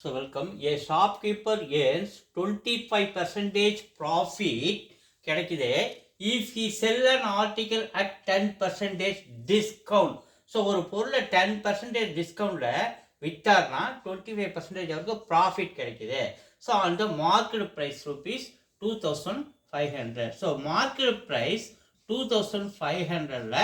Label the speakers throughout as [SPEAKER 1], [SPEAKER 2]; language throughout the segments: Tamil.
[SPEAKER 1] So welcome. A shopkeeper earns 25% profit கிடைக்குது if he sell an article at 10% discount. So ஒரு பொருளை 10% டிஸ்கவுண்ட்ல வித்தார்னா 25% அவருக்கு ப்ராஃபிட் கிடைக்குது. ஸோ அந்த market price rupees 2500. So market price 2500ல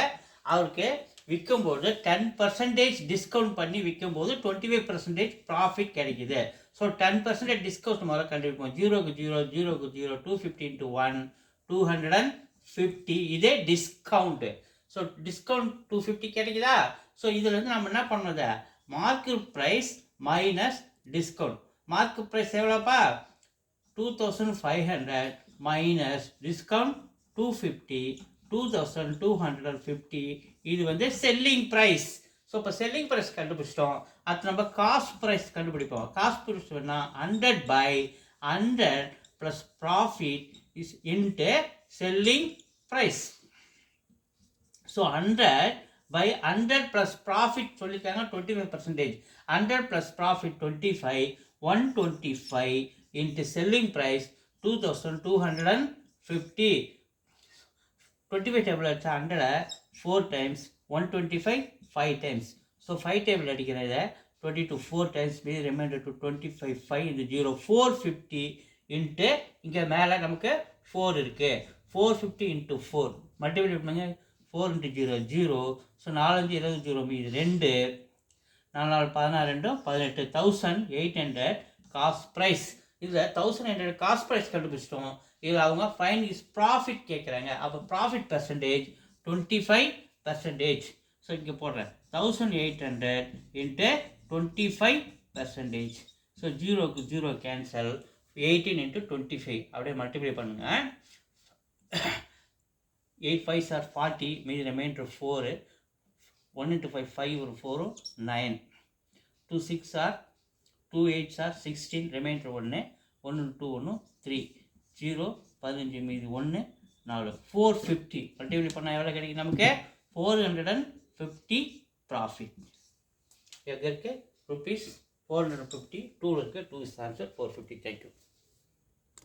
[SPEAKER 1] அவருக்கு விற்கும்போது 10% டிஸ்கவுண்ட் பண்ணி விற்கும்போது 25% ப்ராஃபிட் கிடைக்குது. ஸோ 10% டிஸ்கவுண்ட் முதல்ல கண்டுபிடிப்போம். 0க்கு 0, 0க்கு 0, 250 into 1, 250. இதே டிஸ்கவுண்ட். ஸோ டிஸ்கவுண்ட் 250 கிடைக்குதா? ஸோ இதுலேருந்து நம்ம என்ன பண்ணது, market price minus discount. Market price எவ்வளோப்பா? 2500 மைனஸ் டிஸ்கவுண்ட் 250, 2250. இது வந்து செல்லிங் ப்ரைஸ். ஸோ இப்போ செல்லிங் ப்ரைஸ் கண்டுபிடிச்சிட்டோம். அது நம்ம காஸ்ட் ப்ரைஸ் கண்டுபிடிப்போம். காஸ்ட் ப்ரைஸ் வேணா 100 by 100 plus profit is into selling price. So 100 by 100 plus profit சொல்லிக்காங்க 25%. 100 plus profit 25, 125 into selling price 2250. 25 table அடிச்சா 100 4 times, 125 5 times. ஸோ 5 டேபிள் அடிக்கிறத 22 4 times மீது ரிமைண்டர் டு 25 5 இந்த 0 450 இன்ட்டு இங்கே மேலே நமக்கு 4 இருக்கு. 450 இன்ட்டு 4 மல்டிபிளை பண்ணுங்க. 4 இன்ட்டு 0 0. ஸோ 4 5 20 0 மீது 2 4 4 16 1800 காஸ்ட் ப்ரைஸ். இதில் 1800 காஸ்ட் ப்ரைஸ் கண்டுபிடிச்சிட்டோம். இதில் அவங்க ஃபைன் இஸ் ப்ராஃபிட் கேட்குறாங்க. அப்போ ப்ராஃபிட் பர்சன்டேஜ் 25%. ஸோ இங்கே போடுறேன் 1800 இன்ட்டு 25%. ஸோ 0க்கு 0 கேன்சல். 18 இன்ட்டு 25 அப்படியே மல்டிப்ளை பண்ணுங்க. 8 5s are 40, மீதி ரிமைண்டர் 4. 1 into 5 5 ஒரு 4 9. 2 6 are 2 8s are 16, ரிமைண்டர் 1 1 2 1 3 0 15 மீதி 1 4 450 மல்டிப்ளை பண்ணால் எவ்வளோ கிடைக்கும் நமக்கு? 450 ப்ராஃபிட். எங்கே இருக்கு? ருபீஸ் 450. 2 இருக்கு. 2 is answer 450. தேங்க்யூ.